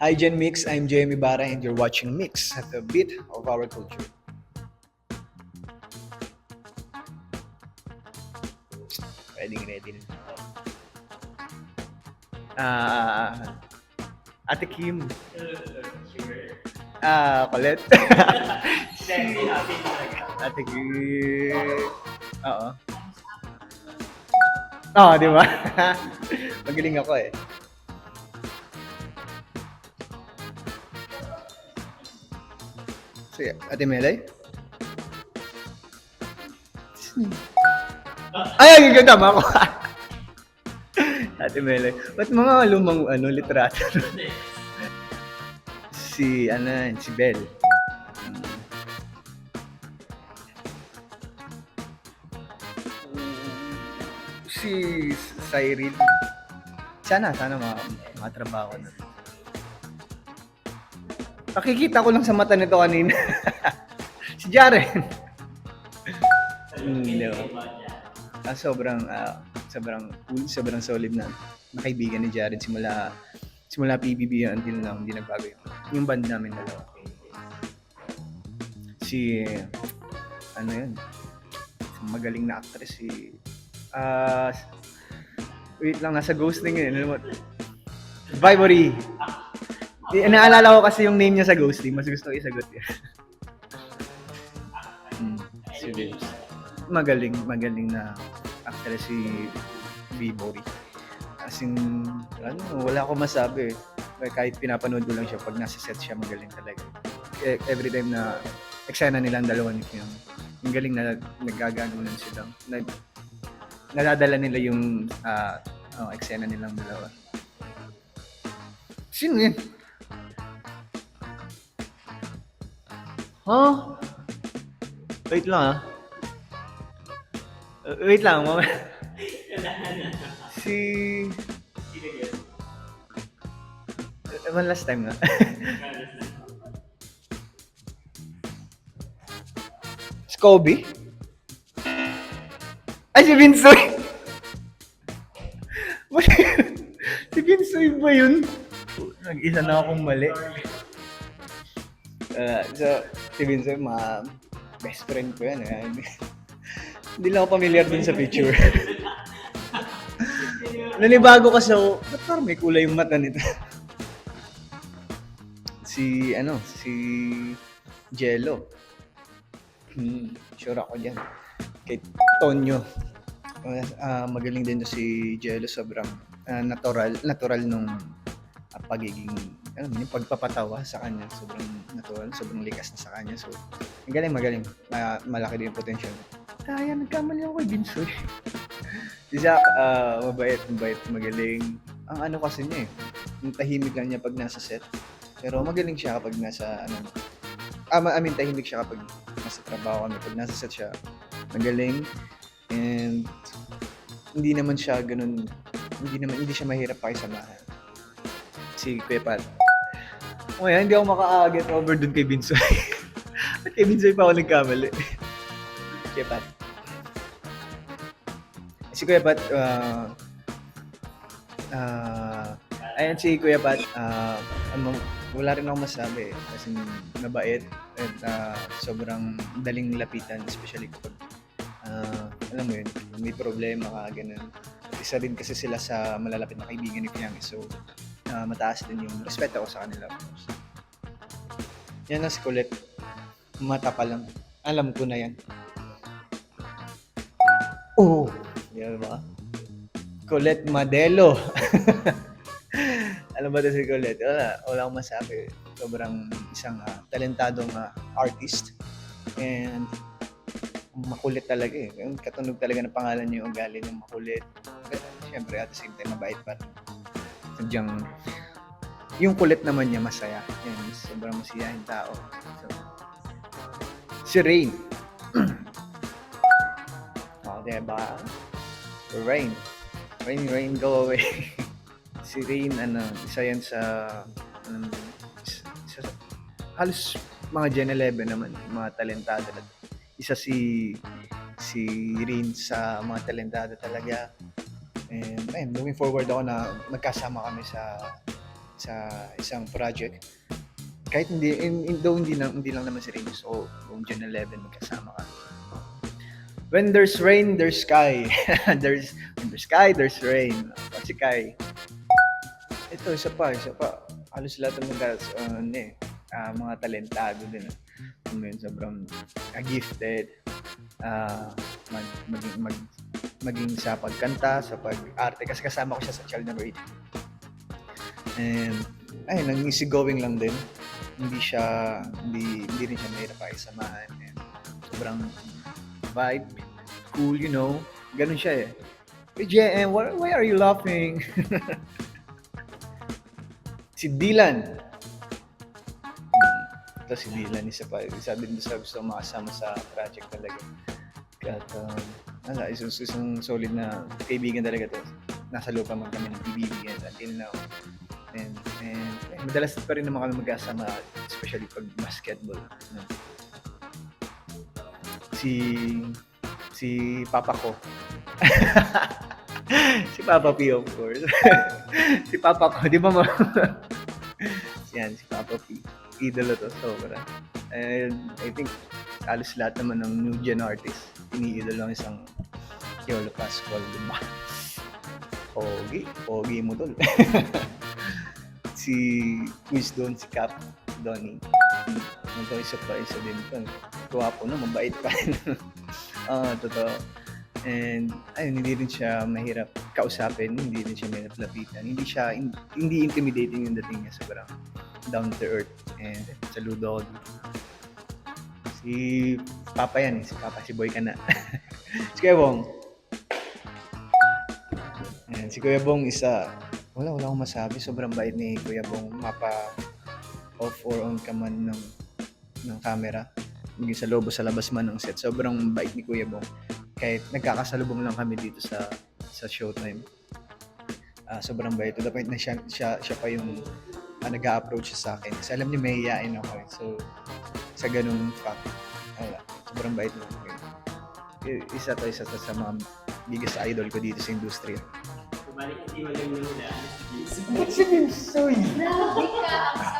Hi Gen Mix, I'm Jamie Bara and you're watching Mix at the beat of our culture. Ready na. Ate Kim. Colette. Ate Kim. Oo. Di ba? Magaling ako eh. Sige, Ate Melay. Ay, tama ako. Ate Melay. Ba't mga lumang litrato? si Belle. Si Cyril. Sana makatrabaho na. Nakikita ko lang sa mata nito kanina. Si Jaren. Sobrang cool, sobrang solid na kaibigan ni Jaren simula PBB until now, hindi nagbago yung band namin dalawa. Si magaling na actress wait lang, nasa ghosting yun. Vibory. Naalala ko kasi yung name niya sa ghosting, mas gusto ko isagot yun. Si Vince. Magaling na actress si Vibory. As in, wala akong masabi. Kahit pinapanood ko lang siya, pag nasa set siya, magaling talaga. Every time na eksena nilang dalawa ni Kim, yung galing na nagaganunan sila. Nadadala nila yung eksena nilang dalawa. Sino yun? Wait lang wait lang, mama. One last time nga. Scobie? Ay, si Vinsoy! Si Vinsoy ba yun? Nag-isa na akong mali. So, si Vinsoy, best friend ko yan. Hindi lang ako familiar dun sa picture. Nanibago kasi ako, ba't parang may kulay yung mata nito? Si Jello. Sure ako dyan. Kay Tonyo. Magaling din si Jello, sobrang natural nung pagiging yung pagpapatawa sa kanya, sobrang natural, sobrang likas na sa kanya. So, magaling. Malaki din yung potential. Kaya nagkamali ako kay Binsoy. Si Zach, mabait, magaling. Ang kasi niya yung tahimik lang niya pag nasa set. Pero magaling siya kapag nasa tahimik siya kapag nasa trabaho kami. Pag nasa set siya, magaling. And hindi naman siya ganun, hindi siya mahirap pakisamahan. Si Kuya Pat. Hindi ako maka-get over dun kay Binsoy. At kay Binsoy pa ako nagkamali. Kuya Pat. Si Kuya Pat, ayan si Kuya Pat, wala rin akong masabi kasi mabait at sobrang daling lapitan, especially kapag alam mo yun, may problema ka, ganun. Isa rin kasi sila sa malalapit na kaibigan ni Piang, so mataas din yung respeto ko sa kanila. Yan na si Colette, mata pa lang, alam ko na yan. Yan ba? Colette Madelo. Alam ba ito si Colette? Wala akong masabi. Sobrang isang talentadong artist. And makulit talaga eh. Yung katunog talaga ng pangalan niya yung ugali ng makulit. Siyempre at the same time mabait pa rin. Sadyang yung kulit naman niya masaya. Yan, sobrang masiyahin tao. So, si Rain. Diba? Rain, go away. Si Rain, isa yan sa halos mga Gen 11 naman, mga talentado. Isa si Rain sa mga talentado talaga. And looking forward ako na magkasama kami sa sa isang project. Kahit though hindi lang naman si Rain, so kung June 11 magkasama ka. When there's rain, there's sky. When there's sky, there's rain. At si Kai, ito, isa pa. Halos lahat ng mga talentado din. Sobrang gifted. Maging sa pagkanta, sa pag-arte. Kasi kasama ko siya sa Child Number 8. And, ayun, nang-easygoing lang din. Hindi rin siya mahirap pakisamahan. And sobrang vibe, cool, ganun siya eh. Hey, JM, why are you laughing? Si Dylan. Ito si Dylan, isa din sa gusto makasama sa project talaga. At isang solid na kaibigan talaga to. Nasa lupa man kami ng ibibigan until now. And madalas pa rin naman kami magkasama, especially pag basketball. Si Papa ko. Si Papa P, of course. Si Papa ko, di ba mo? Yan, si Papa P. Idolo to, sobra. And I think halos lahat naman ng new gen artist, iniidolo ang isang Yolo Pascual, di ba? Pogi mo tol. Si Quiz Don, si Cap Donnie. Isa din to. Guwapo na, mabait pa. Totoo. And ayun, hindi rin siya mahirap kausapin, hindi rin siya mahirap lapitan. Hindi intimidating yung dating niya, sobrang down to earth. And saludo ako dito. Si Papa yan, si Boy ka na. Si Kuya Bong. And si Kuya Bong wala akong masabi, sobrang bait ni Kuya Bong, mapa off or on ka man ng camera. Hindi sa loob o sa labas man ng set. Sobrang bait ni Kuya Bong. Kahit nagkakasalubong lang kami dito sa Showtime. Sobrang bait. To the point na siya pa yung nag-a-approach sa akin. Kasi alam niyo, may hiyain ako. So, sa ganung fact, sobrang bait mo. Isa sa mga biggest idol ko dito sa industriya. Kumalik, hindi mo lang nila. Ba't si Binsoy? Grabe ka!